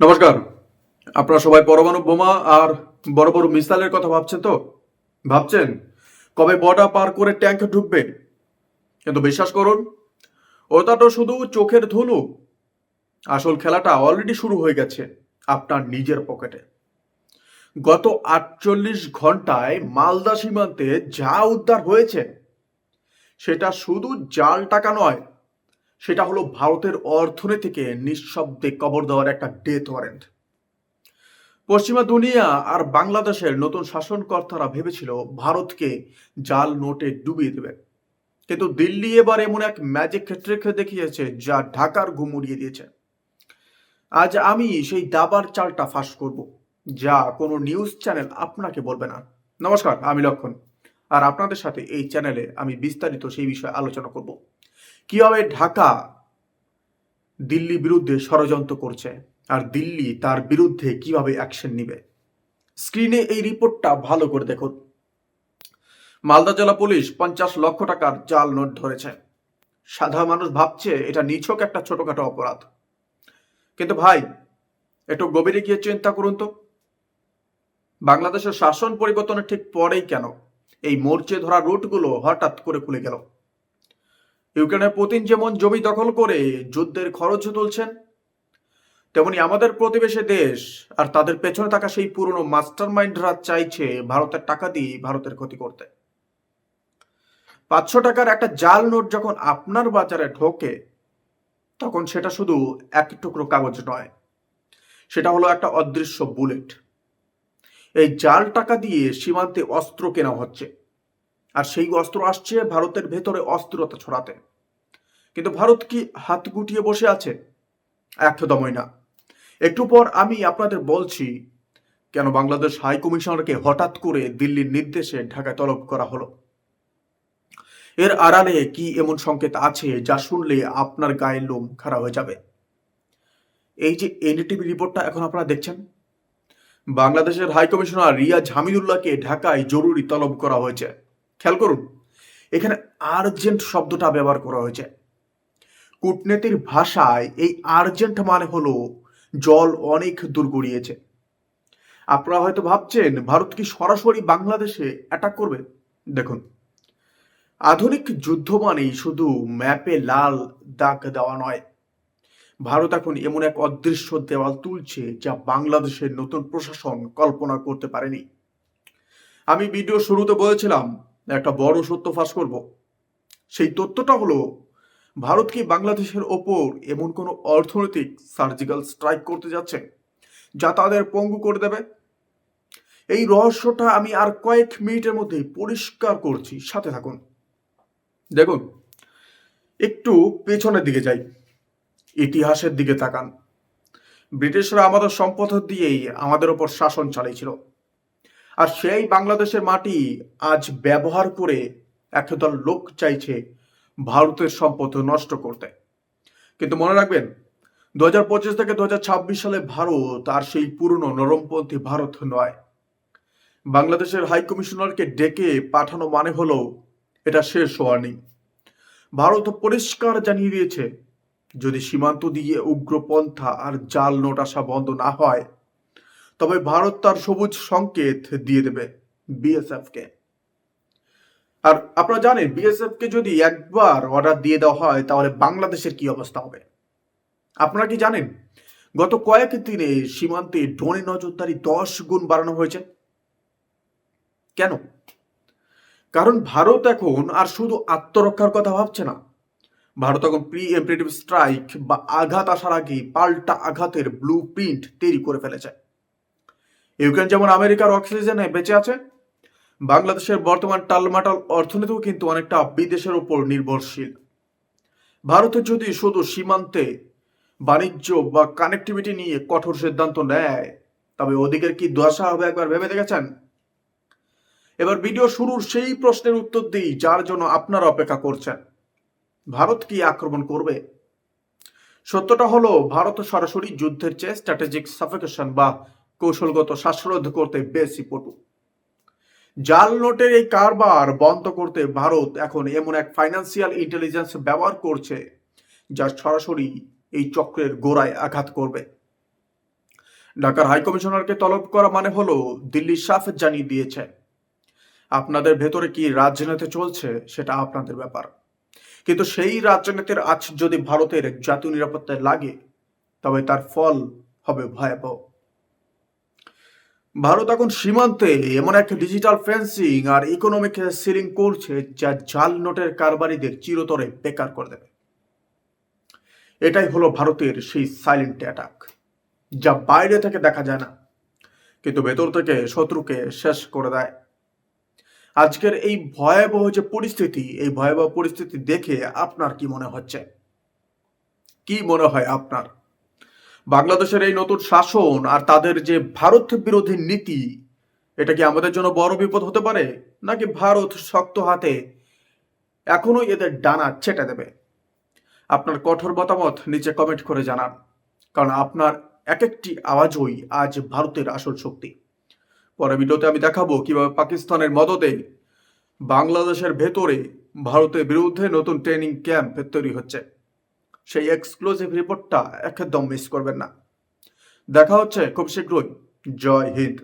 নমস্কার। আপনারা সবাই পরমাণু বোমা আর বড় বড় মিসাইলের কথা ভাবছেন তো? ভাবছেন কবে বর্ডার পার করে ট্যাঙ্ক ঢুকবে? কিন্তু বিশ্বাস করুন, ওটা তো শুধু চোখের ধুলো। আসল খেলাটা অলরেডি শুরু হয়ে গেছে আপনার নিজের পকেটে। গত ৪৮ ঘন্টায় মালদা সীমান্তে যা উদ্ধার হয়েছে সেটা শুধু জাল টাকা নয়, সেটা হলো ভারতের অর্থনীতিকে নিঃশব্দে কবর দেওয়ার একটা ডেথ ওয়ারেন্ট। পশ্চিমা দুনিয়া আর বাংলাদেশের নতুন শাসনকর্তারা ভেবেছিল ভারতকে জাল নোটে ডুবিয়ে দেবে, কিন্তু দিল্লি এবার এমন এক ম্যাজিক ট্রিক দেখিয়েছে যা ঢাকার ঘুম উড়িয়ে দিয়েছে। আজ আমি সেই দাবার চালটা ফাঁস করব, যা কোনো নিউজ চ্যানেল আপনাকে বলবে না। নমস্কার, আমি লক্ষণ, আর আপনাদের সাথে এই চ্যানেলে আমি বিস্তারিত সেই বিষয়ে আলোচনা করব। কিভাবে ঢাকা দিল্লি বিরুদ্ধে ষড়যন্ত্র করছে আর দিল্লি তার বিরুদ্ধে কিভাবে অ্যাকশন নিবে। স্ক্রিনে এই রিপোর্টটা ভালো করে দেখুন। মালদা জেলা পুলিশ 50 লক্ষ টাকার জাল নোট ধরেছে। সাধারণ মানুষ ভাবছে এটা নিছক একটা ছোটখাটো অপরাধ, কিন্তু ভাই, একটু গভীরে গিয়ে চিন্তা করুন তো, বাংলাদেশের শাসন পরিবর্তনের ঠিক পরেই কেন এই মরচে ধরা রুটগুলো হঠাৎ করে খুলে গেল? ইউক্রেনের পুতিন যেমন জমি দখল করে যুদ্ধের খরচ তুলছেন, তেমনি আমাদের প্রতিবেশী দেশ আর তাদের পেছনে থাকা সেই পুরনো মাস্টার মাইন্ডরা চাইছে ভারতের টাকা দিয়ে ভারতের ক্ষতি করতে। 500 টাকার একটা জাল নোট যখন আপনার বাজারে ঢোকে, তখন সেটা শুধু এক টুকরো কাগজ নয়, সেটা হলো একটা অদৃশ্য বুলেট। এই জাল টাকা দিয়ে সীমান্তে অস্ত্র কেনা হচ্ছে, আর সেই অস্ত্র আসছে ভারতের ভেতরে অস্থিরতা ছড়াতে। কিন্তু ভারত কি হাত গুটিয়ে বসে আছে? একদমই না। একটু পর আমি আপনাদের বলছি কেন বাংলাদেশ হাই কমিশনারকে হঠাৎ করে দিল্লির নির্দেশে ঢাকায় তলব করা হলো। এর আড়ালে কি এমন সংকেত আছে যা শুনলে আপনার গায়ের লোম খাড়া হয়ে যাবে? এই যে এনডিটিভি রিপোর্টটা এখন আপনারা দেখছেন, বাংলাদেশের হাই কমিশনার রিয়াজ হামিদুল্লাহকে ঢাকায় জরুরি তলব করা হয়েছে। খেয়াল করুন, এখানে আর্জেন্ট শব্দটা ব্যবহার করা হয়েছে। কূটনীতির ভাষায় এই আর্জেন্ট মানে হলো জল অনেক দূর গড়িয়েছে। আপনারা হয়তো ভাবছেন ভারত কি সরাসরি বাংলাদেশে অ্যাটাক করবে। দেখুন, আধুনিক যুদ্ধ মানেই শুধু ম্যাপে লাল দাগ দেওয়া নয়। ভারত এখন এমন এক অদৃশ্য দেওয়াল তুলছে যা বাংলাদেশের নতুন প্রশাসন কল্পনা করতে পারেনি। আমি ভিডিও শুরুতে বলেছিলাম একটা বড় সত্য ফাঁস করব। সেই তথ্যটা হলো, ভারত কি বাংলাদেশের ওপর এমন কোনো অর্থনৈতিক সার্জিক্যাল স্ট্রাইক করতে যাচ্ছে যা তাদের পঙ্গু করে দেবে। এই রহস্যটা আমি আর কয়েক মিনিটের মধ্যেই পরিষ্কার করছি, সাথে থাকুন। দেখুন, একটু পেছনের দিকে যাই, ইতিহাসের দিকে তাকান। ব্রিটিশরা আমাদের সম্পদ দিয়েই আমাদের ওপর শাসন চালিয়েছিল, আর সেই বাংলাদেশের মাটি আজ ব্যবহার করে একদল লোক চাইছে ভারতের সম্পদ নষ্ট করতে। কিন্তু মনে রাখবেন, 2025 থেকে 2026 সালে ভারত আর সেই পুরনো নরমপন্থী ভারত নয়। বাংলাদেশের হাই কমিশনারকে ডেকে পাঠানো মানে হলো এটা শেষ ওয়ার্নিং। ভারত পরিষ্কার জানিয়ে দিয়েছে, যদি সীমান্ত দিয়ে উগ্রপন্থা আর জাল নোট আসা বন্ধ না হয়, তবে ভারত তার সবুজ সংকেত দিয়ে দেবে বিএসএফ কে। আর আপনারা জানেন, বিএসএফ কে যদি একবার অর্ডার দিয়ে দেওয়া হয় তাহলে বাংলাদেশের কি অবস্থা হবে। আপনারা কি জানেন, গত কয়েক দিনে সীমান্তে ড্রোনে নজরদারি 10 গুণ বাড়ানো হয়েছে। কেন? কারণ ভারত এখন আর শুধু আত্মরক্ষার কথা ভাবছে না। ভারত এখন প্রি এমপ্রেটিভ স্ট্রাইক বা আঘাত আসার আগে পাল্টা আঘাতের ব্লু প্রিন্ট তৈরি করে ফেলেছে। ইউক্রেন যেমন আমেরিকার অক্সিজেনে বেঁচে আছে, বাংলাদেশের বর্তমান টালমাটাল অর্থনীতিও কিন্তু অনেকটা বিদেশের উপর নির্ভরশীল। ভারতের যদি শুধু সীমান্তে বাণিজ্য বা কানেক্টিভিটি নিয়ে কঠোর সিদ্ধান্ত নেয়, তবে ওদিকের কি দশা হবে একবার ভেবে দেখেছেন? এবার ভিডিও শুরুর সেই প্রশ্নের উত্তর দিই যার জন্য আপনারা অপেক্ষা করছেন। ভারত কি আক্রমণ করবে? সত্যটা হলো, ভারত সরাসরি যুদ্ধের চেয়ে স্ট্র্যাটেজিক সাফিকেশন বা কৌশলগত শ্বাসরোধ করতে বেশি পটু। জাল নোটের এই কারবার বন্ধ করতে ভারত এখন এমন এক ফাইন্যান্সিয়াল ইন্টেলিজেন্স ব্যবহার করছে যা সরাসরি এই চক্রের গোড়ায় আঘাত করবে। ঢাকার হাইকমিশনারকে তলব করা মানে হলো দিল্লি সাফ জানিয়ে দিয়েছে আপনাদের ভেতরে কি রাজনীতি চলছে সেটা আপনাদের ব্যাপার, কিন্তু সেই রাজনীতির আঁচ যদি ভারতের জাতীয় নিরাপত্তায় লাগে তবে তার ফল হবে ভয়াবহ। ভারত এখন সীমান্তে এমন এক ডিজিটাল ফেন্সিং আর ইকোনমিক সিলিং করছে যা জাল নোটের কারবারিদের চিরতরে বেকার করে দেবে। এটাই হলো ভারতের সেই সাইলেন্ট অ্যাটাক, যা বাইরে থেকে দেখা যায় না কিন্তু ভেতর থেকে শত্রুকে শেষ করে দেয়। আজকের এই ভয়াবহ যে পরিস্থিতি, এই ভয়াবহ পরিস্থিতি দেখে আপনার কি মনে হচ্ছে? কি মনে হয় আপনার? বাংলাদেশের এই নতুন শাসন আর তাদের যে ভারত বিরোধী নীতি, এটা কি আমাদের জন্য বড় বিপদ হতে পারে, নাকি ভারত শক্ত হাতে এখনো এদের ডানা ছেটে দেবে? আপনার কঠোর মতামত নিচে কমেন্ট করে জানান, কারণ আপনার এক একটি আওয়াজই আজ ভারতের আসল শক্তি। পরে ভিডিওতে আমি দেখাবো কিভাবে পাকিস্তানের মদদে বাংলাদেশের ভেতরে ভারতের বিরুদ্ধে নতুন ট্রেনিং ক্যাম্প তৈরি হচ্ছে। সেই এক্সক্লুসিভ রিপোর্টটা একদম মিস করবেন না। দেখা হচ্ছে খুব শীঘ্রই। জয় হিন্দ।